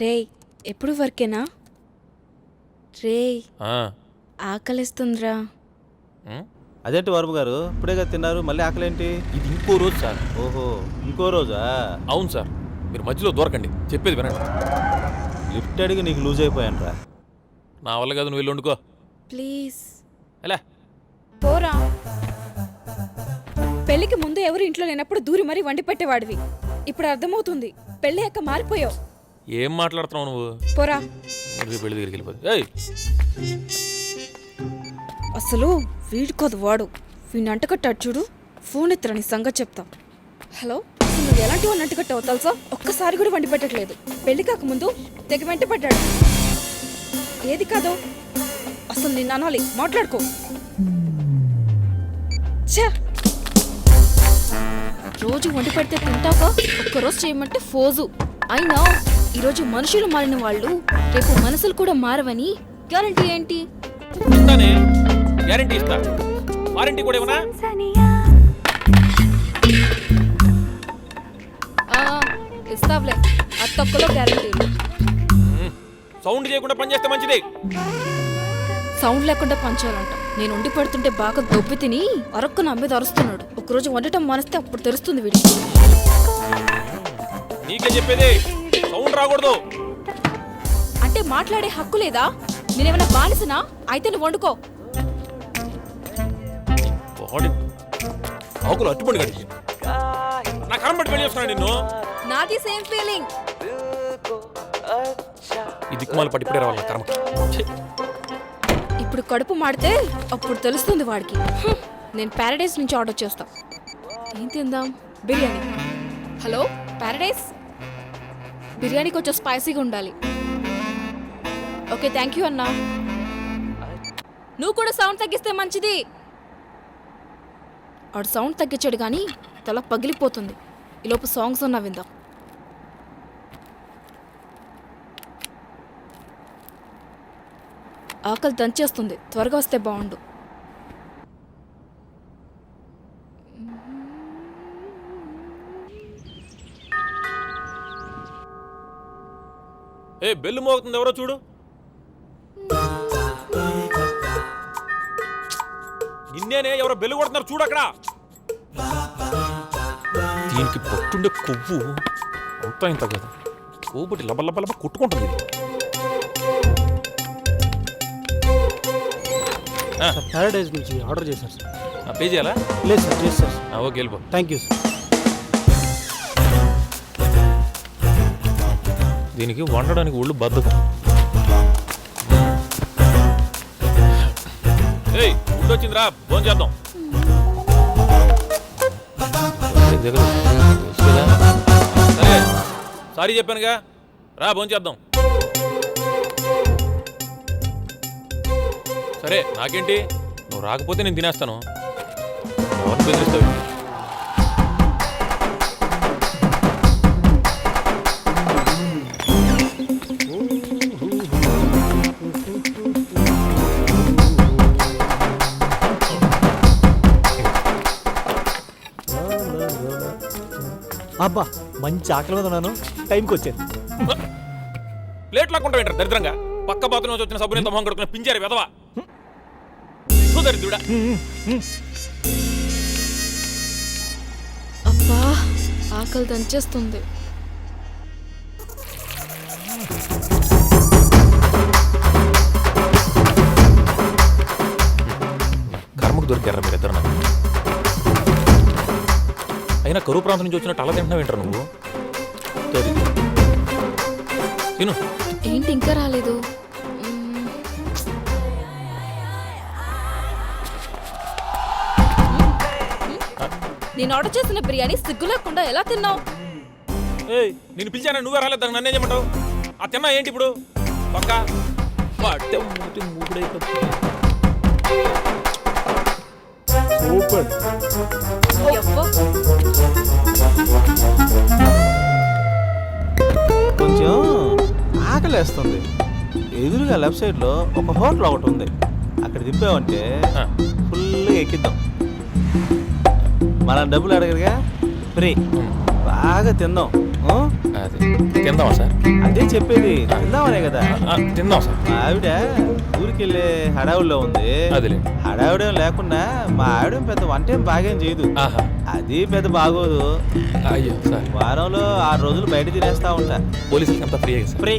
రేయ్ ఎప్పుడు వర్కేనా? రేయ్ ఆకలిస్తుందిరా. అదేంటి వర్మ గారు, ఇప్పుడేగా తిన్నారు, మళ్ళీ ఆకలేంటి? ఇది ఇంకో రోజు సార్. ఓహో, ఇంకో రోజా? అవును సార్, మీరు మధ్యలో దూరకండి, చెప్పేది వినండి. లిఫ్ట్ అడిగి నీకు లూజ్ అయిపోయానురా. నా వల్ల కాదు, నువ్వు వెళ్ళి వండుకో. ప్లీజ్ ఎలా పోరా. పెళ్లికి ముందు ఎవరు ఇంట్లో లేనప్పుడు దూరి మరీ వండి పెట్టేవాడివి. ఇప్పుడు అర్థమవుతుంది, పెళ్లి అక్క మారిపోయావు. ఏం మాట్లాడుతున్నావు నువ్వు? పోరా. పెళ్లి దగ్గరికి వెళ్ళిపోతుంది. ఏయ్, అసలు వీడుకోదు వాడు. వీడిని అంటకట్టాడు చూడు. ఫోన్ ఎత్తరా, నీ సంగతి చెప్తా. హలో, అసలు నువ్వు ఎలాంటి వాడిని అంటకట్టావు తెలుసా? ఒక్కసారి కూడా వండి పెట్టట్లేదు. పెళ్లి కాకముందు తెగ వెంట పడ్డాడు. ఏది కాదో అసలు నిన్ను అనాలి, మాట్లాడుకో. ఛ! రోజు వండి పెడితే తింటావా? ఒక్కరోజు చేయమంటే ఫోజు. అయినా ఈరోజు మనుషులు మారిన వాళ్ళు రేపు మనసులు కూడా మారవని గ్యారంటీ ఏంటి? ఇస్తానే, గ్యారంటీ ఇస్తా. వారంటీ కూడా ఏమన్నా? ఇస్తావులే, అత్తొక్కలో గ్యారంటీలు. సౌండ్ చేయకుండా పని చేస్తే మంచిది. సౌండ్ లేకుండా పంచాలంట. నేను వండి పెడుతుంటే బాగా దొబ్బి తిని అరక్కు నా మీద అరుస్తున్నాడు. ఒకరోజు వండటం మానేస్తే అప్పుడు తెలుస్తుంది వీడికి. నీకే చెప్పేది, సౌండ్ రాకూడదు. అంటే మాట్లాడే హక్కు లేదా? నేనేమైనా బానిసనా? అయితే నువ్వు వండుకో. ఆకులు అట్టుబడి గడి నా కరంబట్టి పెళ్లి చేస్తున్నాడు నిన్ను. నాది సేమ్ ఫీలింగ్. ఈ దిక్కుమాల పట్టి ఇప్పుడే రావాలి కర్మ. ఇప్పుడు కడుపు మాడితే అప్పుడు తెలుస్తుంది వాడికి. నేను ప్యారడైస్ నుంచి ఆర్డర్ చేస్తా. ఏం తిందాం? బిర్యానీ. హలో ప్యారడైస్, బిర్యానీ కొంచెం స్పైసీగా ఉండాలి. ఓకే, థ్యాంక్ యూ అన్నా. నువ్వు కూడా సౌండ్ తగ్గిస్తే మంచిది. ఆడు సౌండ్ తగ్గించాడు కానీ తల పగిలిపోతుంది. ఈలోపు సాంగ్స్ అన్నా విందాం. ఆకలి దంచేస్తుంది, త్వరగా వస్తే బాగుండు. ఏ బెల్లు మోగుతుంది, ఎవరో చూడు. నిన్నేనే, ఎవరో బెల్లు కొడుతున్నారు చూడు అక్కడ. దీనికి పట్టుండే కొవ్వు అంతా ఇంత కదా, కొవ్వుబట్టి లబ కొట్టుకుంటుంది. ప్యారడైజ్ నుంచి ఆర్డర్ చేశారు సార్. పే చేయాలా? లేదు సార్, చేస్తారు సార్. ఓకే, వెళ్ళిపో. Thank you sir. దీనికి వండడానికి ఒళ్ళు బద్ధకం. ఏయ్, ఫుడ్ వచ్చిందిరా, ఫోన్ చేద్దాం. సరే, సారీ చెప్పానుగా, రా ఫోన్ చేద్దాం. సరే, నాకేంటి, నువ్వు రాకపోతే నేను తినేస్తాను. ఎవరిని బెదిరిస్తావు? అబ్బా, మంచి ఆకలి మీద ఉన్నాను, టైంకి వచ్చాను. ప్లేట్ లాక్కుంటా వింటారు దరిద్రంగా. పక్క బాత్రూమ్ నుంచి వచ్చిన సబ్బుని మొహం కడుకున్న పింజారు వెదవా దరిద్రుడా. అబ్బా, ఆకలి దంచేస్తుంది. కర్మకు దొరికారా మీరిద్దరు నాకు. అయినా కరువు ప్రాంతం నుంచి వచ్చినట్టు అలా తింటున్నావు ఏంటారు నువ్వు? తిను. ఏంటి ఇంకా రాలేదు? నేను ఆర్డర్ చేసిన బిర్యానీ సిగ్గు లేకుండా ఎలా తిన్నావు? ఏయ్, నేను పిలిచానా, నువ్వే రాలేదు, దాన్ని నన్నేం చేయమంటావు? ఆ తిన్నా ఏంటి ఇప్పుడు? పక్క సూపర్. కొంచెం ఆకలేస్తుంది. ఎదురుగా లెఫ్ట్ సైడ్లో ఒక హోటల్ ఒకటి ఉంది, అక్కడ తిప్పామంటే ఫుల్గా ఎక్కిద్దాం. మన డబ్బులు అడగరుగా, ఫ్రీ. బాగా తిందాం. అది తిందామా సార్? అదే చెప్పేది, తిందామనే కదా. తిందాం సార్. మా ఆవిడ ఊరికి వెళ్ళే హడావుల్లో ఉంది. అదిలే. హడావుడేం లేకుండా మా ఆవిడ పెద్ద వంట ఏం బాగేం చేయదు. ఆహా. అది పెద్ద బాగోదు. అయ్యో సార్, వారంలో 6 రోజులు బయట తినేస్తా ఉంటా. పోలీసులకి అంతా ఫ్రీ సార్. ఫ్రీ.